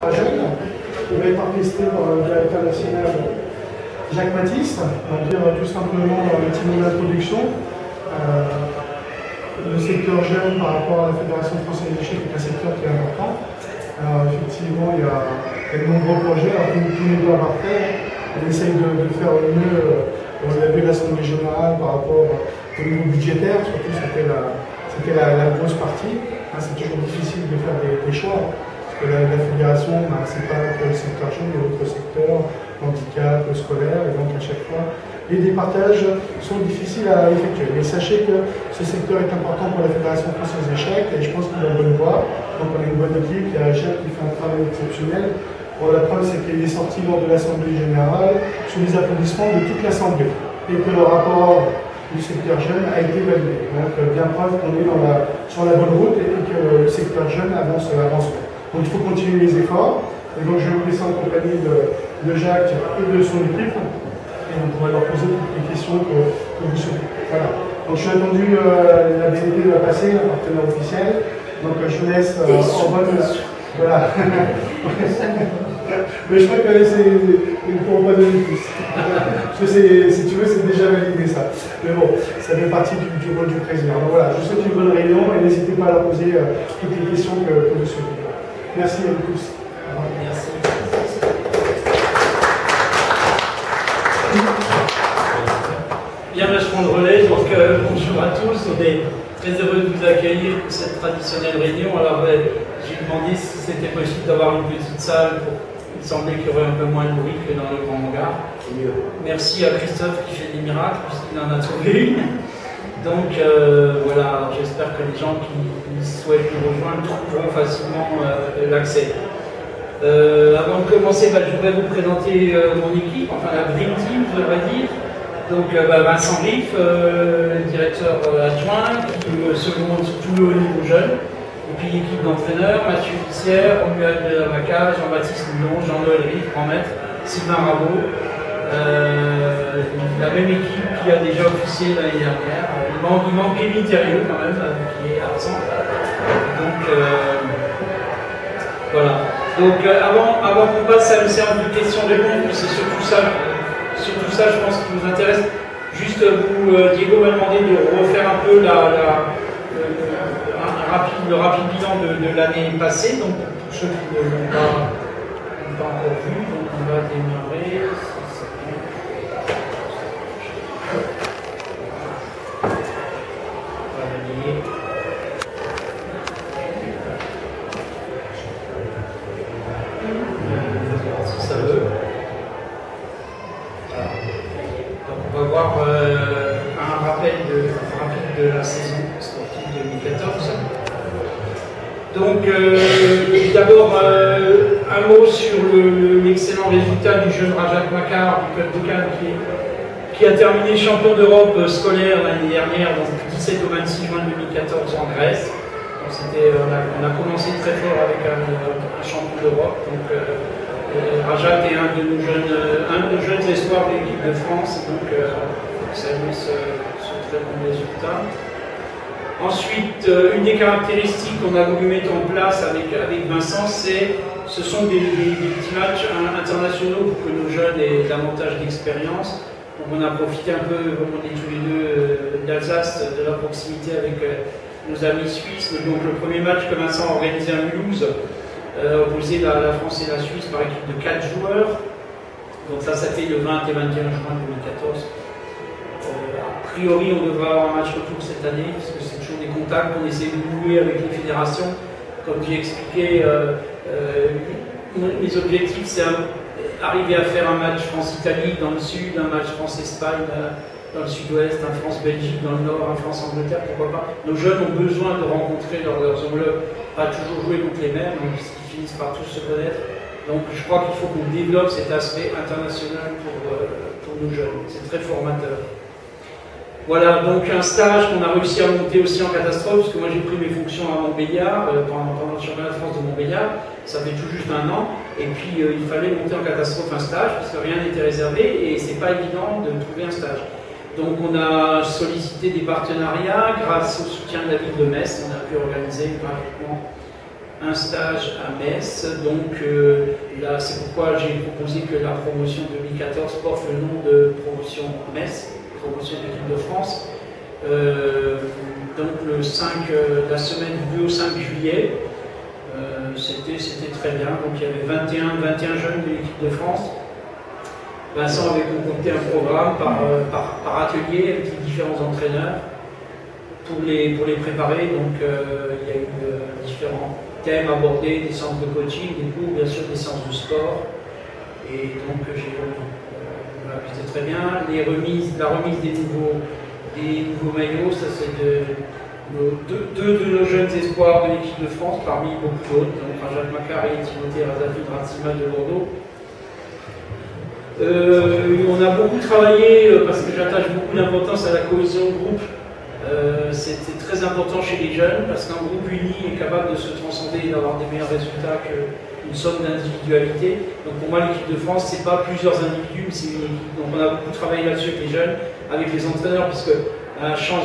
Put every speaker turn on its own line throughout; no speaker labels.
Jeune, qui va être orchestré par le directeur national Jacques Mathis. On va dire tout simplement un petit mot d'introduction. Le secteur jeune par rapport à la Fédération française d'échecs est un secteur qui est important. Alors, effectivement, il y a de nombreux projets, alors tous les doigts parfaits. On essaye de faire le mieux. On a vu l'Assemblée générale par rapport au niveau budgétaire, surtout c'était la grosse partie. C'est toujours difficile de faire des choix. La fédération, c'est pas que le secteur jeune, il y a d'autres secteurs, handicap, scolaire, et donc à chaque fois, les départages sont difficiles à effectuer. Mais sachez que ce secteur est important pour la Fédération française d'échecs, et je pense qu'il a la bonne voie. Donc on a une bonne équipe, il y a Jacques qui fait un travail exceptionnel. Bon, la preuve, c'est qu'il est sorti lors de l'Assemblée générale, sous les applaudissements de toute l'Assemblée, et que le rapport du secteur jeune a été validé. Donc bien preuve qu'on est sur la bonne route, et que le secteur jeune avance. Donc il faut continuer les efforts. Et donc je vais vous laisser en compagnie de Jacques et de son équipe. Et on pourra leur poser toutes les questions que vous souhaitez. Voilà. Donc je suis attendu, la BNP va passer, un partenaire officiel. Donc je vous laisse en bonne. Voilà. Mais je crois que ils ne pourront pas donner plus. Parce que si tu veux, c'est déjà validé ça. Mais bon, ça fait partie du rôle du président. Donc voilà, je vous souhaite une bonne réunion et n'hésitez pas à leur poser toutes les questions que vous souhaitez. Merci à vous tous.
Merci. Bien, je prends le relais. Donc, bonjour à tous. On est très heureux de vous accueillir pour cette traditionnelle réunion. Alors, j'ai demandé si c'était possible d'avoir une petite salle. Il semblait qu'il y aurait un peu moins de bruit que dans le grand hangar. Merci à Christophe qui fait des miracles, puisqu'il en a trouvé une. Donc voilà, j'espère que les gens qui souhaitent nous rejoindre trouveront facilement l'accès. Avant de commencer, je voudrais vous présenter mon équipe, enfin la Dream Team, je devrais dire. Donc Vincent Riff, directeur adjoint, qui se montre sur tout le haut niveau jeune. Et puis l'équipe d'entraîneurs, Mathieu Pissière, Romuald de la Maca, Jean-Baptiste Moulon, Jean-Noël Riff, grand maître, Sylvain Rabot. La même équipe qui a déjà officié l'année dernière. Il manque Kevin Thériault quand même, qui est absent. Donc voilà. Donc avant qu'on passe à une séance de questions-réponses, c'est surtout ça je pense qui vous intéresse. Juste Diego m'a demandé de refaire un peu le rapide bilan de l'année passée. Donc pour ceux qui ne l'ont pas encore vu, donc on va démarrer. Si ça veut. Voilà. Donc on va voir un rappel rapide de la saison sportive 2014. Donc d'abord un mot sur l'excellent résultat du jeune Rajat Makar du club de Cannes qui a terminé champion d'Europe scolaire l'année dernière, donc du 17 au 26 juin 2014 en Grèce. On a commencé très fort avec un champion d'Europe. Donc Rajat est un de nos jeunes espoirs de l'équipe de France. Donc saluer ce très bon résultat. Ensuite, une des caractéristiques qu'on a voulu mettre en place avec Vincent, ce sont des petits matchs internationaux pour que nos jeunes aient davantage d'expérience. Donc on a profité un peu, comme on est tous les deux d'Alsace, de la proximité avec nos amis suisses. Donc le premier match que Vincent a organisé à Mulhouse, opposé la France et la Suisse par équipe de 4 joueurs. Donc ça c'était le 20 et 21 juin 2014. A priori, on devrait avoir un match retour cette année, puisque c'est toujours des contacts qu'on essaie de nouer avec les fédérations. Comme j'ai expliqué, mes objectifs, c'est arriver à faire un match France-Italie dans le sud, un match France-Espagne dans le sud-ouest, un France-Belgique dans le nord, un France-Angleterre, pourquoi pas. Nos jeunes ont besoin de rencontrer leurs homologues, pas toujours jouer contre les mêmes, même s'ils finissent par tous se connaître. Donc je crois qu'il faut qu'on développe cet aspect international pour nos jeunes. C'est très formateur. Voilà, donc un stage qu'on a réussi à monter aussi en catastrophe, parce que moi j'ai pris mes fonctions à Montbéliard, pendant le championnat de France de Montbéliard, ça fait tout juste un an, et puis il fallait monter en catastrophe un stage, parce que rien n'était réservé, et c'est pas évident de trouver un stage. Donc on a sollicité des partenariats, grâce au soutien de la ville de Metz, on a pu organiser gratuitement un stage à Metz. Donc là, c'est pourquoi j'ai proposé que la promotion 2014 porte le nom de promotion Metz, promotion de l'équipe de France. Donc la semaine du 2 au 5 juillet, c'était très bien. Donc il y avait 21 jeunes de l'équipe de France. Vincent avait concocté un programme par atelier avec les différents entraîneurs pour les préparer. Donc il y a eu différents thèmes abordés, des séances de coaching, des cours, bien sûr des séances de sport. Et donc c'était très bien. La remise des nouveaux maillots, ça c'est deux de nos jeunes espoirs de l'équipe de France parmi beaucoup d'autres, donc Rajat Makari et Timothée Razafid Ratsima de Bordeaux. On a beaucoup travaillé parce que j'attache beaucoup d'importance à la cohésion de groupe. C'était très important chez les jeunes parce qu'un groupe uni est capable de se transcender et d'avoir des meilleurs résultats qu'une somme d'individualité. Donc pour moi, l'équipe de France, c'est pas plusieurs individus, mais c'est une équipe. Donc on a beaucoup travaillé là-dessus avec les jeunes, avec les entraîneurs, puisque on a la chance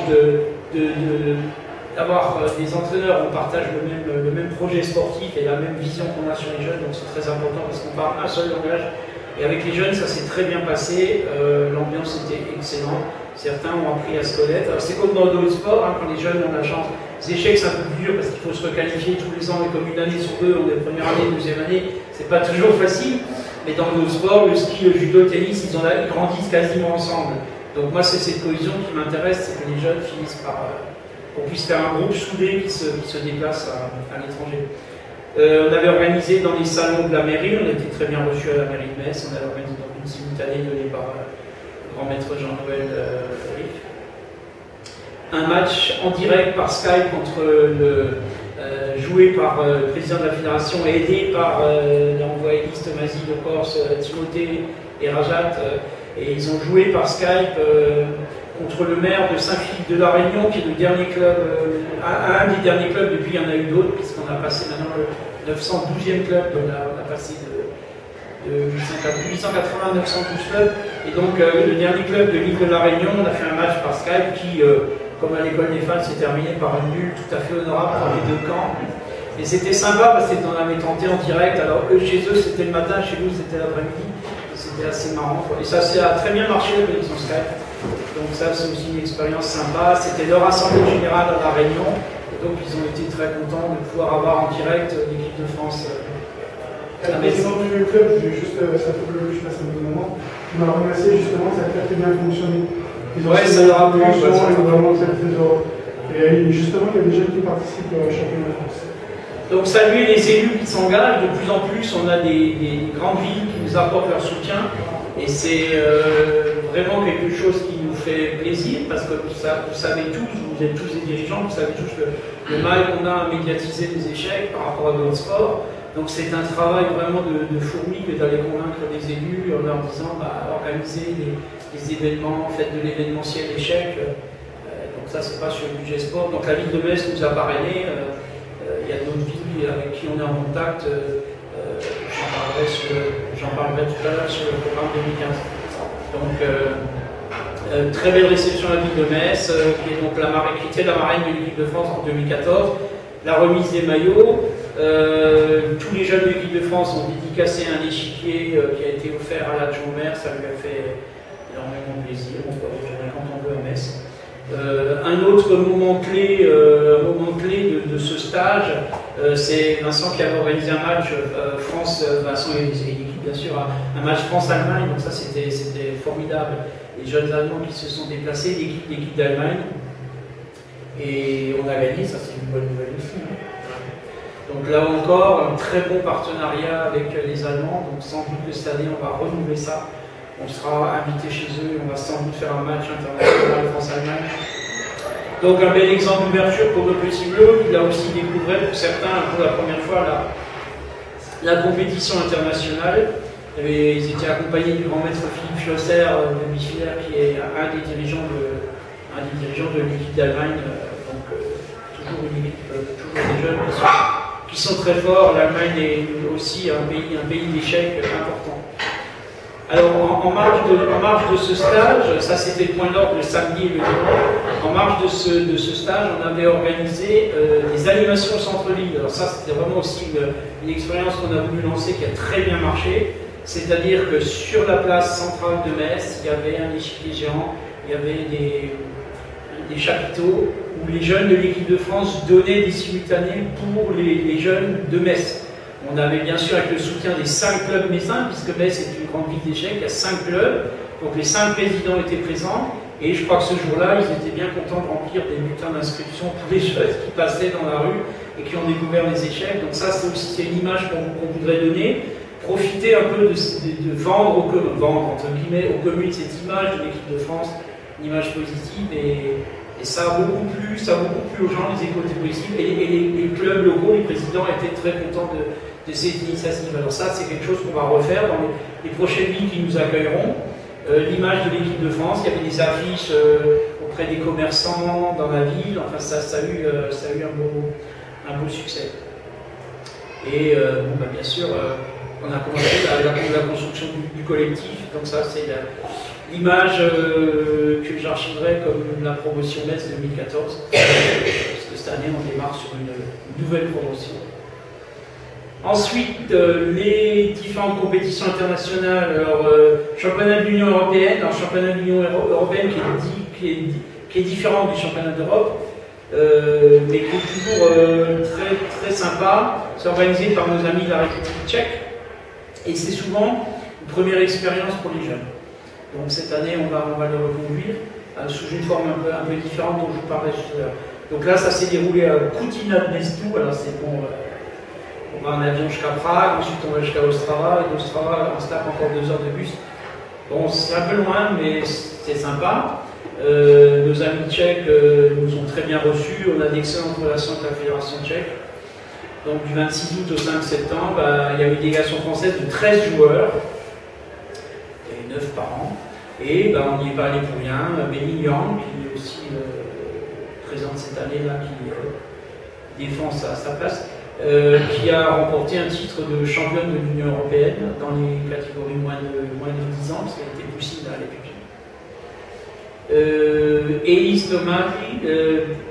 d'avoir des entraîneurs, on partage le même projet sportif et la même vision qu'on a sur les jeunes, donc c'est très important parce qu'on parle un seul langage. Et avec les jeunes, ça s'est très bien passé, l'ambiance était excellente, certains ont appris à se connaître. C'est comme dans d'autres sports, hein, quand les jeunes ont la chance, les échecs c'est un peu plus dur parce qu'il faut se requalifier tous les ans, et comme une année sur deux, on est première année, deuxième année, c'est pas toujours facile, mais dans d'autres sports, le ski, le judo, le tennis, ils grandissent quasiment ensemble. Donc moi c'est cette cohésion qui m'intéresse, c'est que les jeunes finissent par qu'on puisse faire un groupe soudé qui se déplace à l'étranger. On avait organisé dans les salons de la mairie, on a été très bien reçus à la mairie de Metz, on avait organisé dans une simultanée donnée par le grand maître Jean-Noël Riff. Un match en direct par Skype joué par le président de la fédération et aidé par l'envoyiste Mazie de Corse, Timothée et Rajat. Et ils ont joué par Skype contre le maire de Saint-Philippe de la Réunion, qui est le dernier club, un des derniers clubs, depuis il y en a eu d'autres, puisqu'on a passé maintenant le 912e club, on a passé de 880 à 912 clubs. Et donc le dernier club de l'île de la Réunion, on a fait un match par Skype qui, comme à l'école des fans, s'est terminé par un nul tout à fait honorable pour les deux camps. Et c'était sympa parce qu'on avait tenté en direct, alors eux chez eux c'était le matin, chez nous c'était l'après-midi. C'était assez marrant. Et ça a très bien marché la connexion Skype. Donc ça c'est aussi une expérience sympa. C'était leur assemblée générale à la Réunion. Et donc ils ont été très contents de pouvoir avoir en direct l'équipe de France.
Le président du club, ça fait que je passe un bon moment, qui m'a remercié justement, ça a très bien fonctionné. Ils ont
ça leur a plu.
Et justement, il y a des jeunes qui participent au championnat de France.
Donc saluer les élus qui s'engagent, de plus en plus on a des grandes villes qui nous apportent leur soutien et c'est vraiment quelque chose qui nous fait plaisir parce que vous savez tous, vous êtes tous des dirigeants, vous savez tous le mal qu'on a à médiatiser les échecs par rapport à d'autres sports. Donc c'est un travail vraiment de fourmi que d'aller convaincre les élus en leur disant organisez les événements, faites de l'événementiel échec. Donc ça c'est pas sur le budget sport. Donc la ville de Metz nous a parrainés. Il y a d'autres villes avec qui on est en contact, j'en parlerai tout à l'heure sur le programme 2015. Donc, très belle réception à la ville de Metz, qui est donc la marraine de l'équipe de France en 2014. La remise des maillots, tous les jeunes de l'équipe de France ont dédicacé un échiquier qui a été offert à l'adjoint au maire, ça lui a fait énormément plaisir, on peut retourner quand on veut à Metz. Un autre moment clé de ce stage, c'est Vincent qui avait organisé un match Vincent et l'équipe bien sûr, un match France-Allemagne, donc ça c'était formidable. Les jeunes Allemands qui se sont déplacés, l'équipe d'Allemagne, et on a gagné, ça c'est une bonne nouvelle aussi. Donc là encore, un très bon partenariat avec les Allemands, donc sans doute que cette année on va renouveler ça. On sera invité chez eux et on va sans doute faire un match international France-Allemagne. Donc un bel exemple d'ouverture pour nos petits bleus. Il a aussi découvert pour certains pour la première fois la compétition internationale. Ils étaient accompagnés du grand maître Philippe Schlosser de Bichler, qui est un des dirigeants de l'équipe d'Allemagne. Donc toujours une équipe, toujours des jeunes qui sont très forts. L'Allemagne est aussi un pays d'échecs important. Alors, en marge de ce stage, ça c'était le point d'ordre le samedi et le dimanche, en marge de ce stage, on avait organisé des animations au centre-ville. Alors ça, c'était vraiment aussi une expérience qu'on a voulu lancer qui a très bien marché. C'est-à-dire que sur la place centrale de Metz, il y avait un échiquier géant, il y avait des chapiteaux où les jeunes de l'équipe de France donnaient des simultanés pour les jeunes de Metz. On avait bien sûr avec le soutien des 5 clubs messins, puisque Metz est une grande ville d'échecs, il y a 5 clubs, donc les 5 présidents étaient présents, et je crois que ce jour-là, ils étaient bien contents de remplir des bulletins d'inscription pour les jeunes qui passaient dans la rue et qui ont découvert les échecs. Donc ça, c'est aussi une image qu'on voudrait donner, profiter un peu de vendre, entre guillemets, aux communes cette image de l'équipe de France, une image positive, et ça a beaucoup plu aux gens, les écoles possibles, et les clubs locaux, les présidents étaient très contents de cette initiative. Alors ça, c'est quelque chose qu'on va refaire dans les prochaines villes qui nous accueilleront. L'image de l'équipe de France, il y avait des affiches auprès des commerçants dans la ville, enfin ça a eu un beau succès. Et bien sûr, on a commencé la construction du collectif, donc ça c'est l'image que j'archiverai comme la promotion Metz 2014, parce que cette année on démarre sur une nouvelle promotion. Ensuite, les différentes compétitions internationales. Alors, championnat de l'Union Européenne, alors championnat de l'Union Européenne qui est différent du championnat d'Europe, mais qui est toujours très sympa. C'est organisé par nos amis de la République tchèque, et c'est souvent une première expérience pour les jeunes. Donc cette année, on va le reconduire sous une forme un peu différente dont je vous parlais tout à l'heure. Donc là, ça s'est déroulé à Kutina Dnestu, alors c'est bon. On va en avion jusqu'à Prague, ensuite on va jusqu'à Ostrava, et d'Ostrava on se tape encore 2 heures de bus. Bon, c'est un peu loin, mais c'est sympa. Nos amis tchèques nous ont très bien reçus, on a d'excellentes relations avec la Fédération tchèque. Donc du 26 août au 5 septembre, il y a une délégation française de 13 joueurs, et 9 par an, et on n'y est pas allé pour rien. Benny Yang, qui est aussi présente cette année-là, qui défend sa place, qui a remporté un titre de championne de l'Union Européenne dans les catégories moins de 10 ans, parce qu'elle était possible à l'époque. Elise Tomari,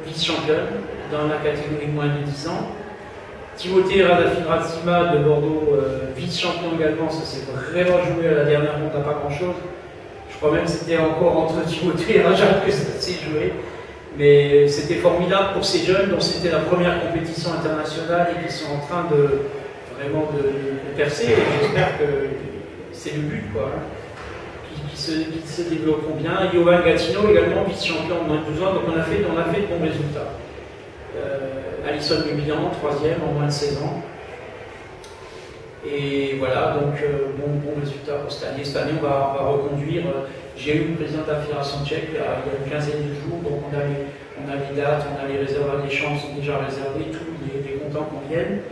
vice-championne dans la catégorie moins de 10 ans. Timothée Radafin-Ratsima de Bordeaux, vice-champion également, ça s'est vraiment joué à la dernière ronde, à pas grand-chose. Je crois même que c'était encore entre Timothée et Rajab que ça s'est joué. Mais c'était formidable pour ces jeunes dont c'était la première compétition internationale et qui sont en train vraiment de percer. Et j'espère que c'est le but, quoi, qui se développeront bien. Johan Gatineau également, vice-champion en moins de 12 ans, donc on a fait de bons résultats. Alison Lumian, 3e en moins de 16 ans. Et voilà, donc bon résultat pour cette année. Cette année, on va reconduire. J'ai eu le président de la Fédération tchèque il y a une quinzaine de jours, donc on a les dates, on a les réserves, les chambres sont déjà réservées, tout, il est content qu'on vienne.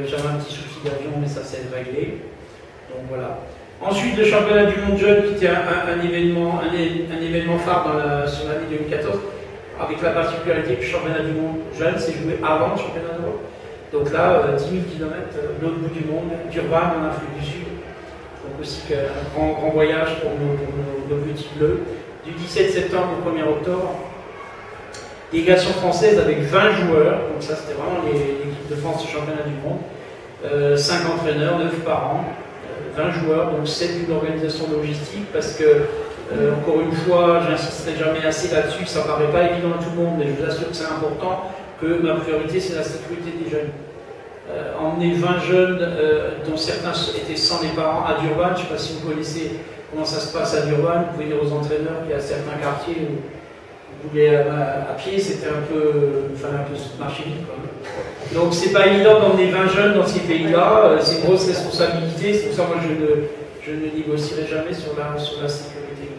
J'avais un petit souci d'avion, mais ça s'est réglé. Donc voilà. Ensuite, le championnat du monde jeune, qui était un événement phare sur l'année 2014, avec la particularité que le championnat du monde jeune s'est joué avant le championnat d'Europe. Donc là, 10 000 km, l'autre bout du monde, Durban, en Afrique du Sud. Donc aussi un grand voyage pour nos petits bleus. Du 17 septembre au 1er octobre. Délégation française avec 20 joueurs. Donc ça, c'était vraiment l'équipe de France du championnat du monde. 5 entraîneurs, 9 par an. 20 joueurs, donc c'est une organisation logistique parce que, encore une fois, j'insisterai jamais assez là-dessus, ça ne paraît pas évident à tout le monde, mais je vous assure que c'est important, que ma priorité c'est la sécurité des jeunes. Emmener 20 jeunes, dont certains étaient sans les parents, à Durban, je ne sais pas si vous connaissez comment ça se passe à Durban, vous pouvez dire aux entraîneurs qu'il y a certains quartiers où vous voulez à pied, c'était un peu marcher vite. Donc c'est pas évident d'emmener 20 jeunes dans ces pays-là, c'est une grosse responsabilité, c'est pour ça que moi je ne négocierai jamais sur la sécurité.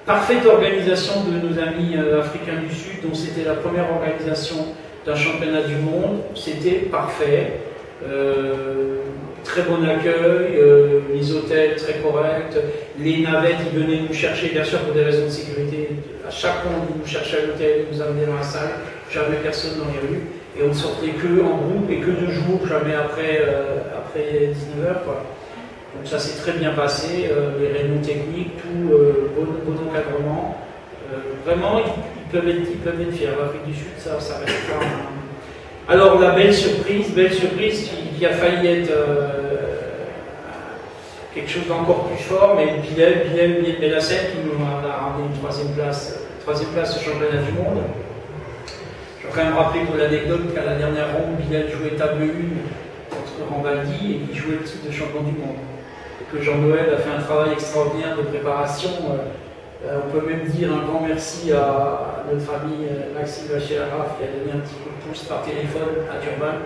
Parfaite organisation de nos amis africains du Sud, dont c'était la première organisation d'un championnat du monde, c'était parfait, très bon accueil, les hôtels très corrects, les navettes ils venaient nous chercher, bien sûr pour des raisons de sécurité, à chaque fois ils nous cherchaient à l'hôtel, ils nous amenaient dans la salle, jamais personne dans les rues. Et on ne sortait que en groupe et que de jour, jamais après 19h. Donc ça s'est très bien passé, les réunions techniques, tout, bon encadrement. Vraiment, ils peuvent être fiers. L'Afrique du Sud, ça reste pas un... Alors la belle surprise qui a failli être quelque chose d'encore plus fort, mais Bilal Belhacem qui nous a ramené une troisième place au championnat du monde. Je vais quand même rappeler pour l'anecdote qu'à la dernière ronde, Bilal jouait table 1 contre Rambaldi et qu'il jouait le titre de champion du monde. Et que Jean-Noël a fait un travail extraordinaire de préparation. On peut même dire un grand merci à notre ami Maxime Bachelard qui a donné un petit coup de pouce par téléphone à Durban.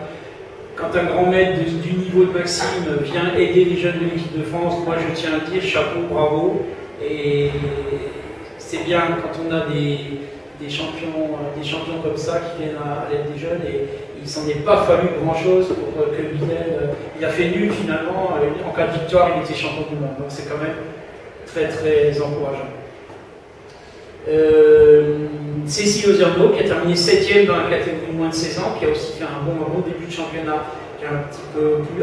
Quand un grand maître du niveau de Maxime vient aider les jeunes de l'équipe de France, moi je tiens à dire chapeau, bravo. Et c'est bien quand on a des champions comme ça qui viennent à l'aide des jeunes. Et il s'en est pas fallu grand chose pour que Bilal, il a fait nul finalement. En cas de victoire, il était champion du monde. Donc c'est quand même très très encourageant. Cécile Ozerno qui a terminé 7e dans la catégorie moins de 16 ans, qui a aussi fait un bon début de championnat, qui a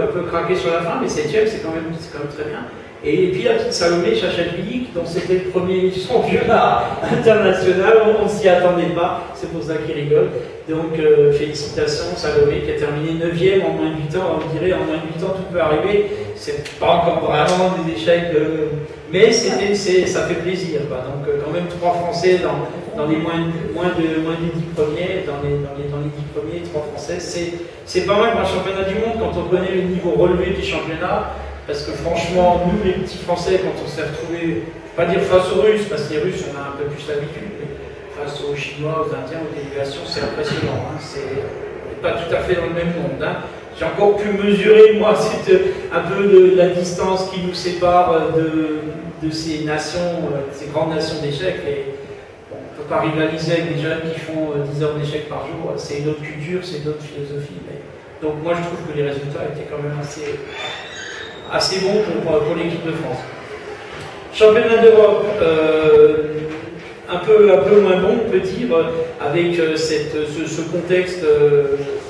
un peu craqué sur la fin, mais 7e c'est quand même très bien. Et puis la petite Salomé Chachachvili, dont c'était le premier championnat international, on ne s'y attendait pas, c'est pour ça qu'il rigole. Donc félicitations Salomé qui a terminé 9e en moins de 8 ans, on dirait en moins de 8 ans tout peut arriver, c'est pas encore vraiment des échecs, mais ça fait plaisir. Donc quand même 3 Français dans les moins des 10 premiers, dans les 10 premiers, 3 Français, c'est pas mal pour un championnat du monde quand on connaît le niveau relevé du championnat. Parce que franchement, nous les petits Français, quand on s'est retrouvés, je ne vais pas dire face aux Russes, parce que les Russes, on a un peu plus l'habitude, mais face aux Chinois, aux Indiens, aux délégations, c'est impressionnant. C'est pas tout à fait dans le même monde. J'ai encore pu mesurer, moi, un peu de la distance qui nous sépare de ces nations, ces grandes nations d'échecs. On ne peut pas rivaliser avec des jeunes qui font 10 heures d'échecs par jour. C'est une autre culture, c'est une autre philosophie. Donc moi, je trouve que les résultats étaient quand même assez bon pour l'équipe de France. Championnat d'Europe, un peu moins bon, on peut dire, avec ce contexte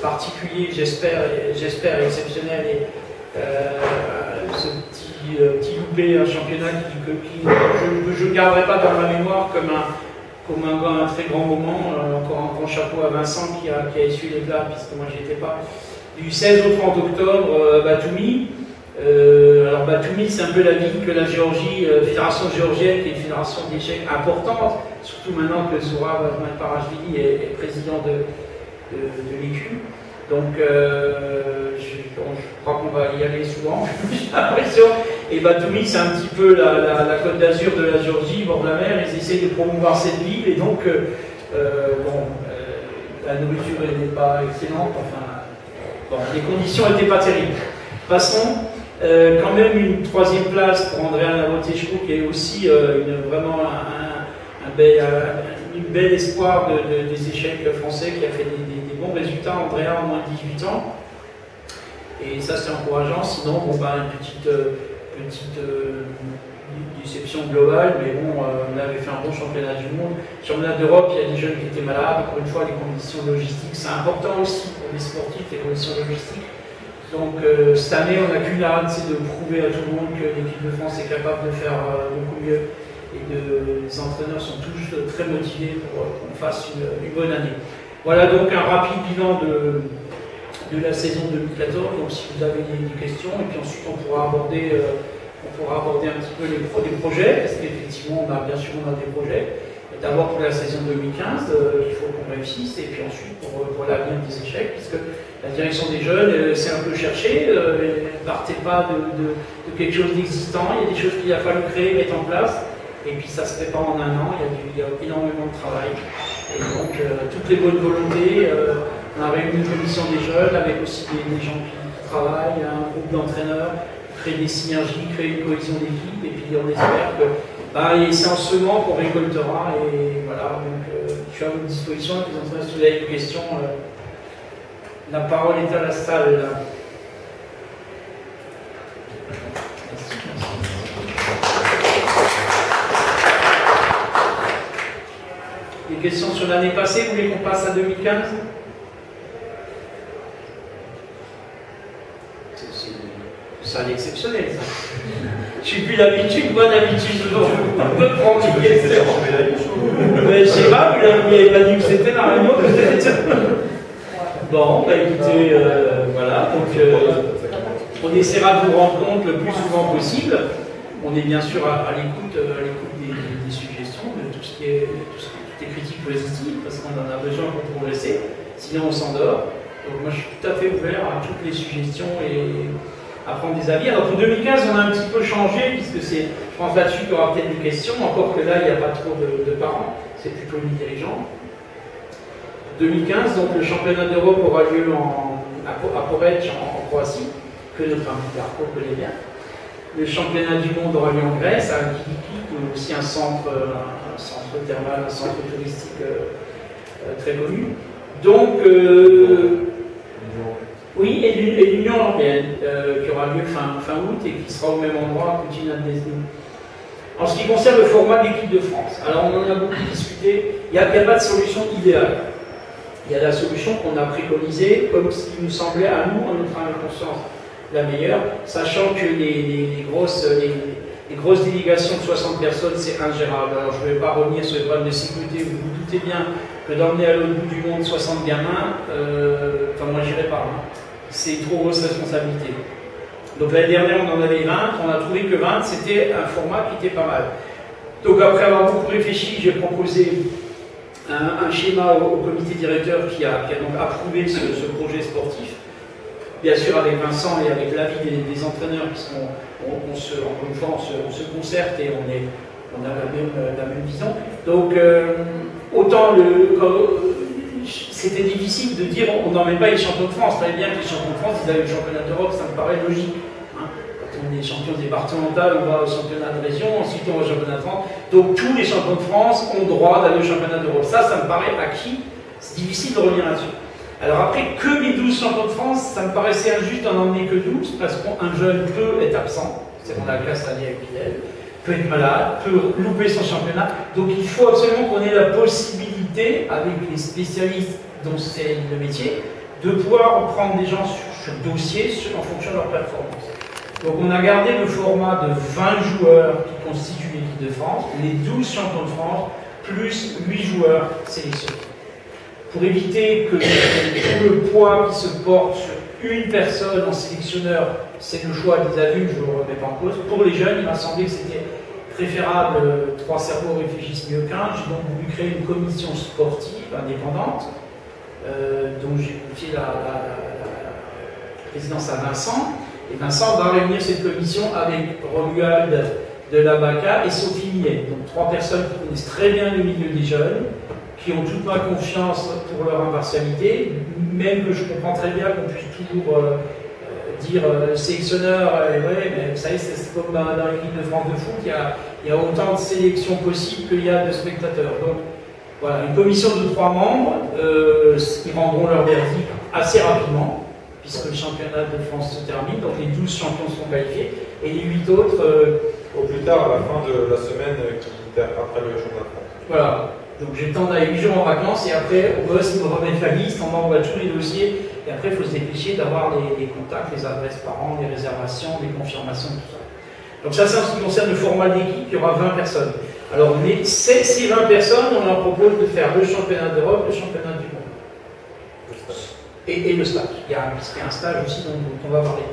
particulier, j'espère exceptionnel, et ce petit loupé, un championnat que je ne garderai pas dans ma mémoire comme un très grand moment. Encore un grand chapeau à Vincent qui a essuyé les plats, puisque moi j'y étais pas. Du 16 au 30 octobre, Batumi. Alors Batumi, c'est un peu la ville que la Géorgie, fédération géorgienne, qui est une fédération d'échecs importante, surtout maintenant que Zourab Parashvili est président de l'ECU. Donc je crois qu'on va y aller souvent, j'ai l'impression. Et Batumi, c'est un petit peu la côte d'Azur de la Géorgie, bord de la mer. Ils essayent de promouvoir cette ville et donc la nourriture n'est pas excellente. Enfin, les conditions n'étaient pas terribles. Passons. Quand même une 3e place pour Andrea Navotechko qui est aussi vraiment une belle espoir des échecs français qui a fait des bons résultats. Andrea en moins de 18 ans et ça c'est encourageant. Sinon une petite déception globale, mais bon, on avait fait un bon championnat du monde. Championnat d'Europe, il y a des jeunes qui étaient malades. Encore une fois, les conditions logistiques, c'est important aussi pour les sportifs, les conditions logistiques. Donc cette année, on n'a qu'une hâte, c'est de prouver à tout le monde que l'équipe de France est capable de faire beaucoup mieux et les entraîneurs sont tous très motivés pour qu'on fasse une bonne année. Voilà donc un rapide bilan de la saison 2014. Donc si vous avez des questions, et puis ensuite on pourra aborder un petit peu les projets, parce qu'effectivement, bien sûr, on a des projets. D'abord pour la saison 2015, il faut qu'on réussisse, et puis ensuite pour l'avenir des échecs, puisque la direction des jeunes s'est un peu cherchée, ne partez pas de quelque chose d'existant, il y a des choses qu'il a fallu créer, mettre en place, et puis ça se prépare en un an, il y a énormément de travail. Et donc toutes les bonnes volontés, on a réuni une commission des jeunes avec aussi des gens qui travaillent, un groupe d'entraîneurs, créer des synergies, créer une cohésion d'équipe, et puis on espère que c'est en semant qu'on récoltera, et voilà, donc je suis à votre disposition, les entraîneurs, si vous avez des questions, la parole est à la salle. Des questions sur l'année passée, vous voulez qu'on passe à 2015? ça exceptionnel, ça. Je n'ai plus l'habitude, moi d'habitude, je me prends une question. Mais je sais pas, vous n'avez pas dit que c'était la réunion, peut-être. Bon, bah écoutez, voilà, donc on essaiera de vous rendre compte le plus souvent possible. On est bien sûr à l'écoute des suggestions, de tout ce qui est toutes les critiques positives, parce qu'on en a besoin pour progresser, sinon on s'endort. Donc moi je suis tout à fait ouvert à toutes les suggestions et à prendre des avis. Alors pour 2015, on a un petit peu changé, puisque c'est, je pense là-dessus qu'il y aura peut-être des questions, encore que là il n'y a pas trop de parents, c'est plutôt les dirigeants. 2015, donc le championnat d'Europe aura lieu à Poreč en Croatie, que notre ami Darko connaît bien. Le championnat du monde aura lieu en Grèce, à Kiliki, qui est aussi un centre thermal, un centre touristique très connu. Donc, oui, et l'Union européenne, qui aura lieu fin août et qui sera au même endroit à Coutinho-Desno. En ce qui concerne le format de l'équipe de France, alors on en a beaucoup discuté, il n'y a pas de solution idéale. Il y a la solution qu'on a préconisée, comme ce qui nous semblait à nous, en notre âme et conscience, la meilleure, sachant que les grosses délégations de 60 personnes, c'est ingérable. Alors je ne vais pas revenir sur les problèmes de sécurité, vous vous doutez bien que d'emmener à l'autre bout du monde 60 gamins, enfin moi j'irai pas, hein. C'est une trop grosse responsabilité. Donc l'année dernière on en avait 20, on a trouvé que 20 c'était un format qui était pas mal. Donc après avoir beaucoup réfléchi, j'ai proposé un schéma au comité directeur qui a donc approuvé ce projet sportif. Bien sûr avec Vincent et avec l'avis des entraîneurs, puisqu'on encore une fois, on se concerte et on a la même vision. Donc autant c'était difficile de dire on n'emmène pas les champions de France. Très bien que les champions de France, ils avaient le championnat d'Europe, ça me paraît logique. Hein. Quand on est champion départemental, on va au championnat de région, ensuite on va au championnat de France. Donc tous les champions de France ont droit d'aller au championnat d'Europe. Ça me paraît acquis. C'est difficile de revenir là-dessus. Alors après, que les 12 champions de France, ça me paraissait injuste d'en emmener que 12, parce qu'un jeune peut être absent, c'est qu'on a le cas cette année avec Bilal, peut être malade, peut louper son championnat. Donc il faut absolument qu'on ait la possibilité, avec les spécialistes dont c'est le métier, de pouvoir prendre des gens sur dossier en fonction de leur performance. Donc on a gardé le format de 20 joueurs qui constituent l'équipe de France, les 12 champions de France, plus 8 joueurs sélectionnés. Pour éviter que tout le poids qui se porte sur une personne en sélectionneur, c'est le choix des adultes, je ne le remets pas en cause. Pour les jeunes, il m'a semblé que c'était préférable, 3 cerveaux réfléchissent mieux qu'un. J'ai donc voulu créer une commission sportive indépendante, dont j'ai confié la présidence à Vincent. Et Vincent va réunir cette commission avec Romuald de la Baca et Sophie Millet. Donc 3 personnes qui connaissent très bien le milieu des jeunes, qui ont toute ma confiance pour leur impartialité, même que je comprends très bien qu'on puisse toujours dire sélectionneur, ouais, mais vous savez, c'est comme dans l'équipe de France de foot, il y a autant de sélections possibles qu'il y a de spectateurs. Donc voilà, une commission de 3 membres, ils rendront leur verdict assez rapidement, puisque le championnat de France se termine, donc les 12 champions seront qualifiés, et les 8 autres...
au plus tard, à la fin de la semaine après le championnat de France.
Voilà. Donc j'ai le temps d'aller 8 jours en vacances et après on bosse, ils me remettent la liste, on m'envoie tous les dossiers et après il faut se dépêcher d'avoir les contacts, les adresses parents, les réservations, les confirmations, tout ça. Donc ça c'est en ce qui concerne le format d'équipe, il y aura 20 personnes. Alors ces 20 personnes, on leur propose de faire le championnat d'Europe, le championnat du monde. Et le stage. Il y a un stage aussi dont on va parler.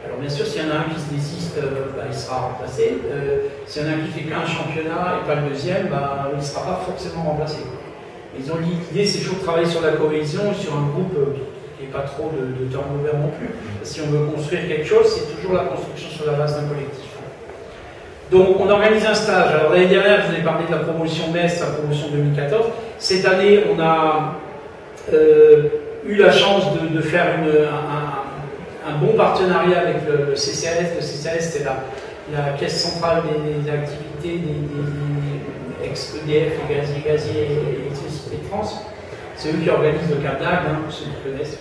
Alors bien sûr, s'il y en a un qui se désiste, il sera remplacé. S'il y en a un qui fait qu'un championnat et pas le deuxième, il ne sera pas forcément remplacé. Ils ont l'idée, c'est toujours de travailler sur la cohésion, sur un groupe qui n'est pas trop de turnover non plus. Si on veut construire quelque chose, c'est toujours la construction sur la base d'un collectif. Donc on organise un stage. Alors l'année dernière, je vous ai parlé de la promotion Metz, la promotion 2014. Cette année, on a eu la chance de faire un bon partenariat avec le CCAS. Le CCAS, c'est la caisse centrale des activités des ex-EDF, gaziers et électricité de France. C'est eux qui organisent le CAPDAG, pour ceux qui connaissent.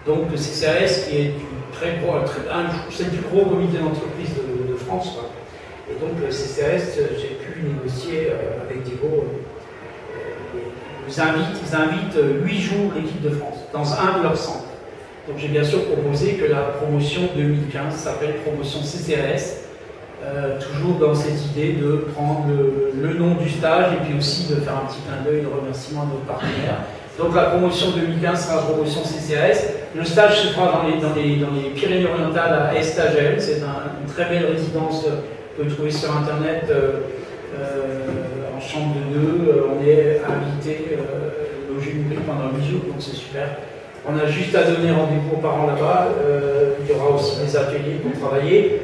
Donc le CCAS, qui est c'est le plus gros comité d'entreprise de France. Quoi. Et donc le CCAS, j'ai pu négocier avec Diego. Ils invitent 8 jours l'équipe de France dans un de leurs centres. Donc j'ai bien sûr proposé que la promotion 2015 s'appelle promotion CCAS, toujours dans cette idée de prendre le nom du stage et puis aussi de faire un petit clin d'œil de remerciement à nos partenaires. Donc la promotion 2015 sera promotion CCAS. Le stage se fera dans les Pyrénées-Orientales à Estagel. C'est une très belle résidence, vous pouvez trouver sur internet, en chambre de 2. On est invité, logé public pendant 8 jours, donc c'est super. On a juste à donner rendez-vous aux parents là-bas. Il y aura aussi des ateliers pour travailler.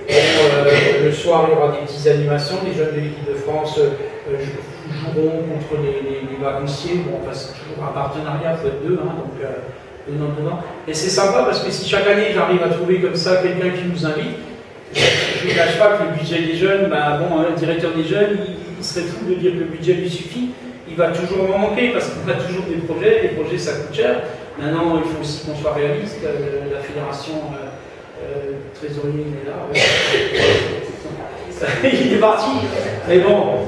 Le soir, il y aura des petites animations. Les jeunes de l'équipe de France joueront contre les vacanciers. Bon, enfin, c'est toujours un partenariat, il faut être deux, hein, donc donnant. Et c'est sympa parce que si chaque année j'arrive à trouver comme ça quelqu'un qui nous invite, je ne cache pas que le budget des jeunes, le directeur des jeunes, il serait fou de dire que le budget lui suffit. Il va toujours en manquer parce qu'on a toujours des projets. Les projets, ça coûte cher. Maintenant, il faut aussi qu'on soit réaliste. La fédération trésorier, il est là. Il est parti. Mais bon,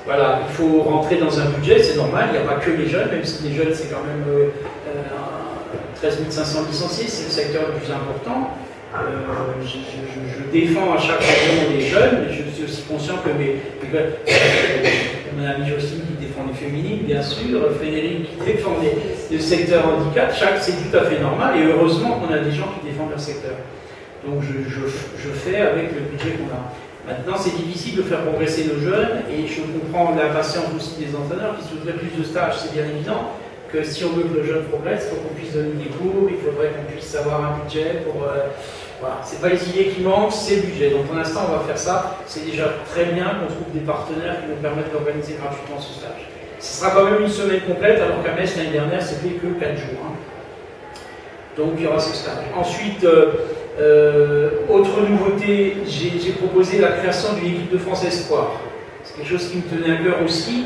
voilà, il faut rentrer dans un budget, c'est normal. Il n'y a pas que les jeunes, même si les jeunes, c'est quand même 13 500 licenciés, c'est le secteur le plus important. Je défends à chaque réunion les jeunes, mais je suis aussi conscient que mon ami Jocelyne qui défend les féminines, bien sûr, Frédéric qui défend le secteur handicap, c'est tout à fait normal, et heureusement qu'on a des gens qui défendent leur secteur. Donc je fais avec le budget qu'on a. Maintenant, c'est difficile de faire progresser nos jeunes, et je comprends l'impatience aussi des entraîneurs qui souhaiteraient plus de stages, c'est bien évident. Que si on veut que le jeune progresse, il faut qu'on puisse donner des cours, il faudrait qu'on puisse avoir un budget pour... voilà, c'est pas les idées qui manquent, c'est le budget. Donc pour l'instant, on va faire ça. C'est déjà très bien qu'on trouve des partenaires qui nous permettent d'organiser gratuitement ce stage. Ce sera quand même une semaine complète, alors qu'à Metz, l'année dernière, c'était que 4 jours. Hein. Donc il y aura ce stage. Ensuite, autre nouveauté, j'ai proposé la création d'une équipe de France Espoir. C'est quelque chose qui me tenait à cœur aussi.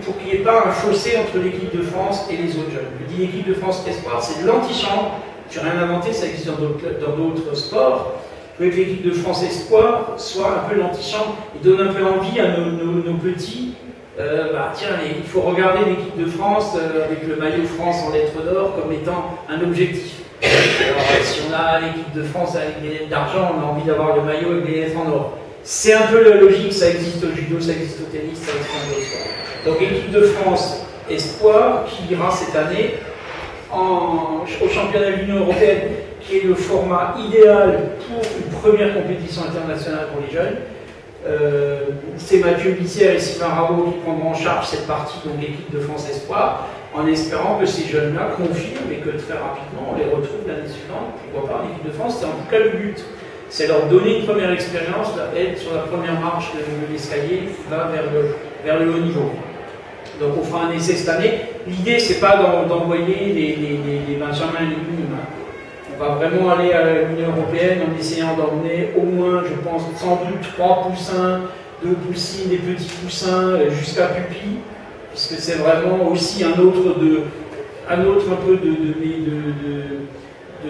Pour qu'il n'y ait pas un fossé entre l'équipe de France et les autres jeunes. Je dis l'équipe de France Espoir, c'est de l'antichambre, je n'ai rien inventé, ça existe dans d'autres sports. Je veux que l'équipe de France Espoir soit un peu l'antichambre et donne un peu envie à nos petits. Tiens, il faut regarder l'équipe de France avec le maillot France en lettres d'or comme étant un objectif. Alors, si on a l'équipe de France avec des lettres d'argent, on a envie d'avoir le maillot avec des lettres en or. C'est un peu la logique, ça existe au judo, ça existe au tennis, ça existe dans d'autres sports. Donc équipe de France Espoir qui ira cette année au championnat de l'Union Européenne, qui est le format idéal pour une première compétition internationale pour les jeunes. C'est Mathieu Bissière et Sylvain Rabault qui prendront en charge cette partie, donc l'équipe de France Espoir, en espérant que ces jeunes-là confirment et que très rapidement on les retrouve l'année suivante. Pourquoi pas l'équipe de France, c'est en tout cas le but. C'est leur donner une première expérience, être sur la première marche de l'escalier qui va vers le haut niveau. Donc on fera un essai cette année. L'idée, c'est pas d'envoyer les Benjamin et les minimes. On va vraiment aller à l'Union Européenne en essayant d'emmener au moins, je pense, sans doute 3 poussins, 2 poussines, des petits poussins, jusqu'à pupille, puisque c'est vraiment aussi un autre un peu de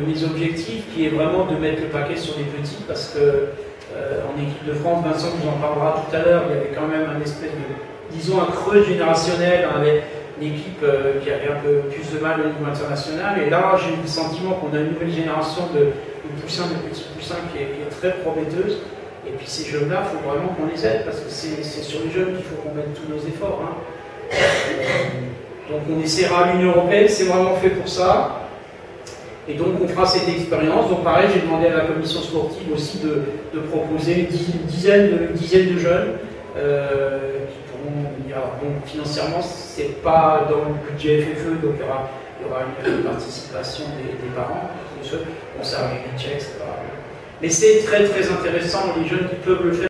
mes objectifs, qui est vraiment de mettre le paquet sur les petits, parce que en équipe de France, Vincent vous en parlera tout à l'heure, il y avait quand même un espèce de, disons, un creux générationnel avec l'équipe qui avait un peu plus de mal au niveau international, et là j'ai le sentiment qu'on a une nouvelle génération de poussins, de petits poussins qui est très prometteuse, et puis ces jeunes-là, il faut vraiment qu'on les aide, parce que c'est sur les jeunes qu'il faut qu'on mette tous nos efforts. Hein. Donc on essaiera à l'Union Européenne, c'est vraiment fait pour ça. Et donc on fera cette expérience. Donc pareil, j'ai demandé à la commission sportive aussi de proposer une dizaine de jeunes qui pourront venir. Donc financièrement, c'est pas dans le budget FFE, donc il y aura une participation des parents, bon, ça va avec un chèque, etc. Mais c'est très très intéressant, les jeunes qui peuvent le faire.